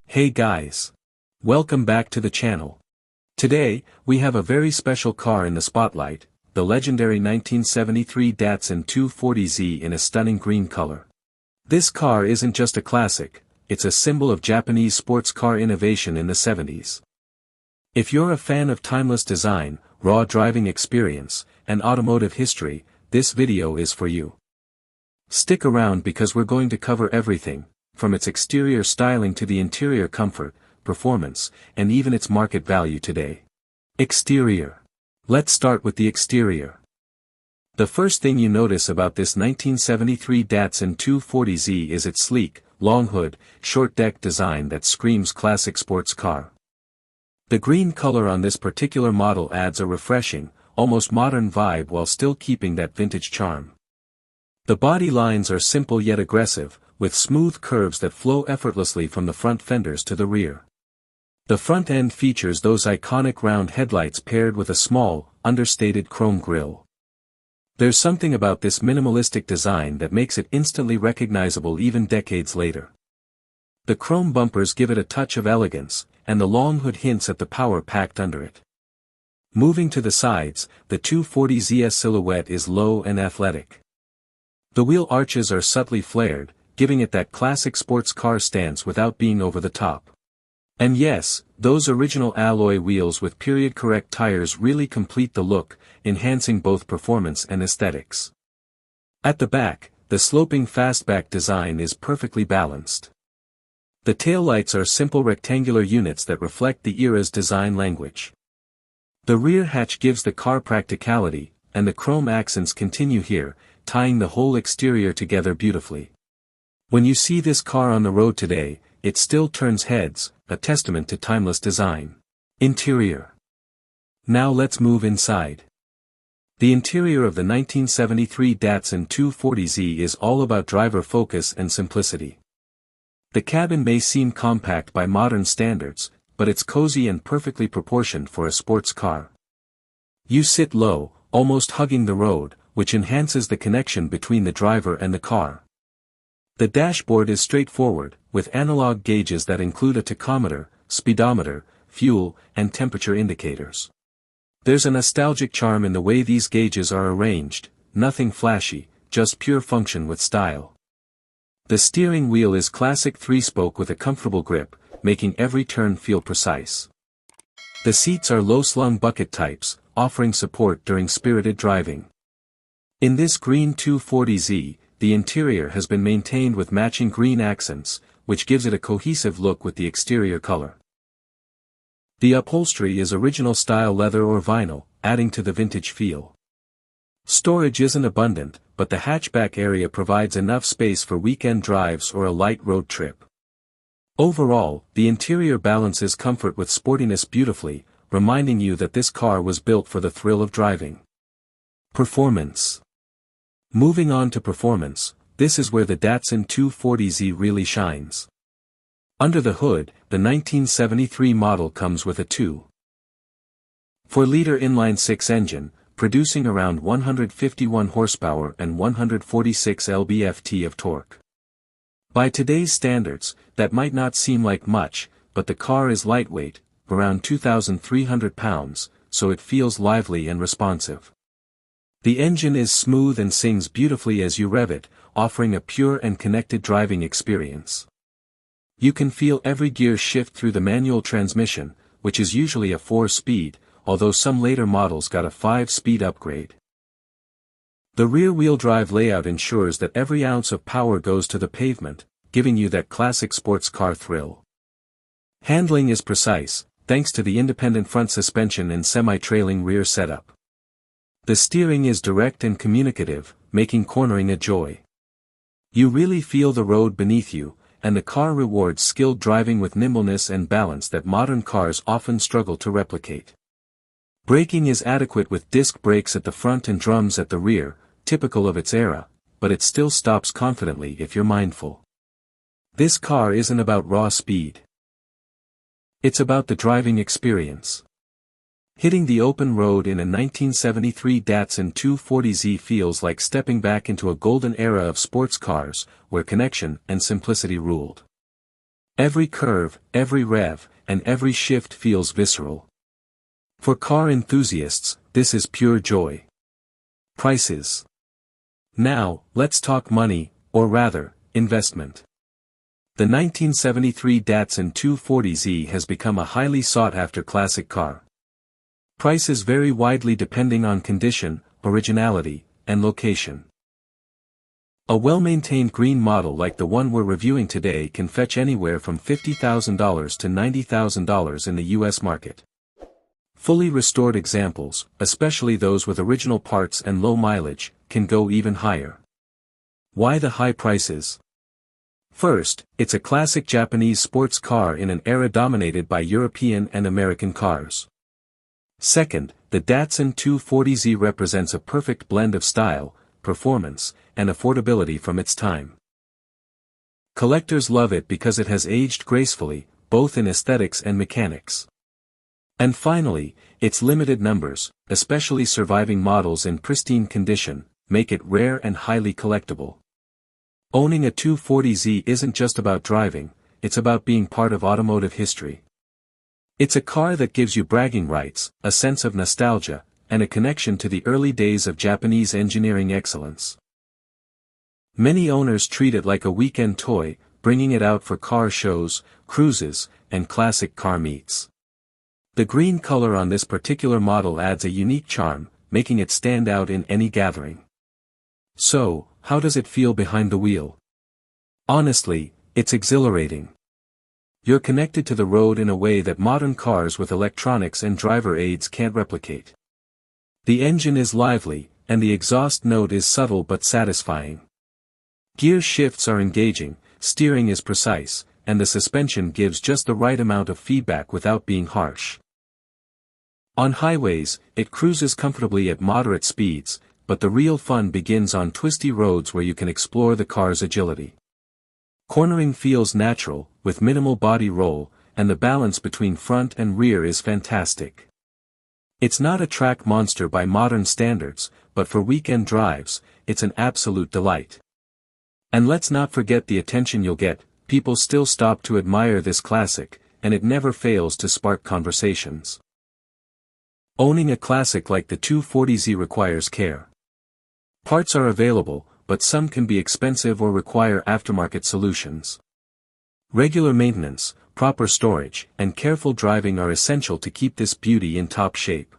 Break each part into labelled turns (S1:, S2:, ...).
S1: Hey guys! Welcome back to the channel. Today, we have a very special car in the spotlight, the legendary 1973 Datsun 240Z in a stunning green color. This car isn't just a classic, it's a symbol of Japanese sports car innovation in the 70s. If you're a fan of timeless design, raw driving experience, and automotive history, this video is for you. Stick around because we're going to cover everything, from its exterior styling to the interior comfort, performance, and even its market value today. Exterior. Let's start with the exterior. The first thing you notice about this 1973 Datsun 240Z is its sleek, long hood, short deck design that screams classic sports car. The green color on this particular model adds a refreshing, almost modern vibe while still keeping that vintage charm. The body lines are simple yet aggressive, with smooth curves that flow effortlessly from the front fenders to the rear. The front end features those iconic round headlights paired with a small, understated chrome grille. There's something about this minimalistic design that makes it instantly recognizable even decades later. The chrome bumpers give it a touch of elegance, and the long hood hints at the power packed under it. Moving to the sides, the 240Z's silhouette is low and athletic. The wheel arches are subtly flared, giving it that classic sports car stance without being over the top. And yes, those original alloy wheels with period-correct tires really complete the look, enhancing both performance and aesthetics. At the back, the sloping fastback design is perfectly balanced. The taillights are simple rectangular units that reflect the era's design language. The rear hatch gives the car practicality, and the chrome accents continue here, tying the whole exterior together beautifully. When you see this car on the road today, it still turns heads, a testament to timeless design. Interior. Now let's move inside. The interior of the 1973 Datsun 240Z is all about driver focus and simplicity. The cabin may seem compact by modern standards, but it's cozy and perfectly proportioned for a sports car. You sit low, almost hugging the road, which enhances the connection between the driver and the car. The dashboard is straightforward, with analog gauges that include a tachometer, speedometer, fuel, and temperature indicators. There's a nostalgic charm in the way these gauges are arranged, nothing flashy, just pure function with style. The steering wheel is classic 3-spoke with a comfortable grip, making every turn feel precise. The seats are low-slung bucket types, offering support during spirited driving. In this green 240Z, the interior has been maintained with matching green accents, which gives it a cohesive look with the exterior color. The upholstery is original style leather or vinyl, adding to the vintage feel. Storage isn't abundant, but the hatchback area provides enough space for weekend drives or a light road trip. Overall, the interior balances comfort with sportiness beautifully, reminding you that this car was built for the thrill of driving. Performance. Moving on to performance, this is where the Datsun 240Z really shines. Under the hood, the 1973 model comes with a 2.4-liter inline-6 engine, producing around 151 horsepower and 146 lb-ft of torque. By today's standards, that might not seem like much, but the car is lightweight, around 2,300 pounds, so it feels lively and responsive. The engine is smooth and sings beautifully as you rev it, offering a pure and connected driving experience. You can feel every gear shift through the manual transmission, which is usually a 4-speed, although some later models got a 5-speed upgrade. The rear-wheel drive layout ensures that every ounce of power goes to the pavement, giving you that classic sports car thrill. Handling is precise, thanks to the independent front suspension and semi-trailing rear setup. The steering is direct and communicative, making cornering a joy. You really feel the road beneath you, and the car rewards skilled driving with nimbleness and balance that modern cars often struggle to replicate. Braking is adequate with disc brakes at the front and drums at the rear, typical of its era, but it still stops confidently if you're mindful. This car isn't about raw speed. It's about the driving experience. Hitting the open road in a 1973 Datsun 240Z feels like stepping back into a golden era of sports cars, where connection and simplicity ruled. Every curve, every rev, and every shift feels visceral. For car enthusiasts, this is pure joy. Prices. Now, let's talk money, or rather, investment. The 1973 Datsun 240Z has become a highly sought-after classic car. Prices vary widely depending on condition, originality, and location. A well-maintained green model like the one we're reviewing today can fetch anywhere from $50,000 to $90,000 in the US market. Fully restored examples, especially those with original parts and low mileage, can go even higher. Why the high prices? First, it's a classic Japanese sports car in an era dominated by European and American cars. Second, the Datsun 240Z represents a perfect blend of style, performance, and affordability from its time. Collectors love it because it has aged gracefully, both in aesthetics and mechanics. And finally, its limited numbers, especially surviving models in pristine condition, make it rare and highly collectible. Owning a 240Z isn't just about driving, it's about being part of automotive history. It's a car that gives you bragging rights, a sense of nostalgia, and a connection to the early days of Japanese engineering excellence. Many owners treat it like a weekend toy, bringing it out for car shows, cruises, and classic car meets. The green color on this particular model adds a unique charm, making it stand out in any gathering. So, how does it feel behind the wheel? Honestly, it's exhilarating. You're connected to the road in a way that modern cars with electronics and driver aids can't replicate. The engine is lively, and the exhaust note is subtle but satisfying. Gear shifts are engaging, steering is precise, and the suspension gives just the right amount of feedback without being harsh. On highways, it cruises comfortably at moderate speeds, but the real fun begins on twisty roads where you can explore the car's agility. Cornering feels natural, with minimal body roll, and the balance between front and rear is fantastic. It's not a track monster by modern standards, but for weekend drives, it's an absolute delight. And let's not forget the attention you'll get. People still stop to admire this classic, and it never fails to spark conversations. Owning a classic like the 240Z requires care. Parts are available, but some can be expensive or require aftermarket solutions. Regular maintenance, proper storage, and careful driving are essential to keep this beauty in top shape.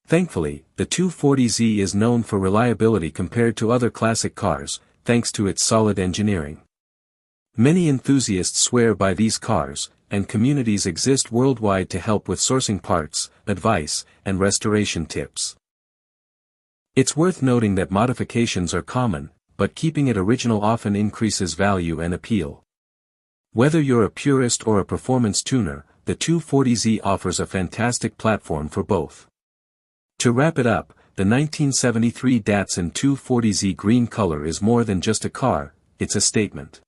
S1: Thankfully, the 240Z is known for reliability compared to other classic cars, thanks to its solid engineering. Many enthusiasts swear by these cars, and communities exist worldwide to help with sourcing parts, advice, and restoration tips. It's worth noting that modifications are common, but keeping it original often increases value and appeal. Whether you're a purist or a performance tuner, the 240Z offers a fantastic platform for both. To wrap it up, the 1973 Datsun 240Z green color is more than just a car, it's a statement.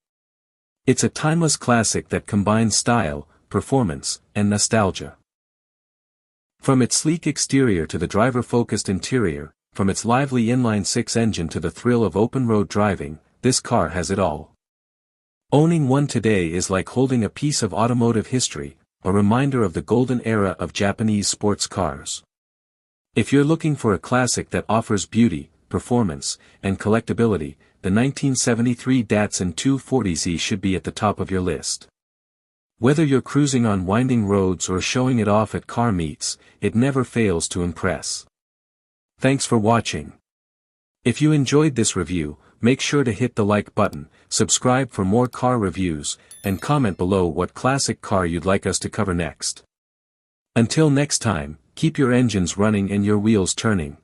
S1: It's a timeless classic that combines style, performance, and nostalgia. From its sleek exterior to the driver-focused interior, from its lively inline-six engine to the thrill of open-road driving, this car has it all. Owning one today is like holding a piece of automotive history, a reminder of the golden era of Japanese sports cars. If you're looking for a classic that offers beauty, performance, and collectability, the 1973 Datsun 240Z should be at the top of your list. Whether you're cruising on winding roads or showing it off at car meets, it never fails to impress. Thanks for watching. If you enjoyed this review, make sure to hit the like button, subscribe for more car reviews, and comment below what classic car you'd like us to cover next. Until next time, keep your engines running and your wheels turning.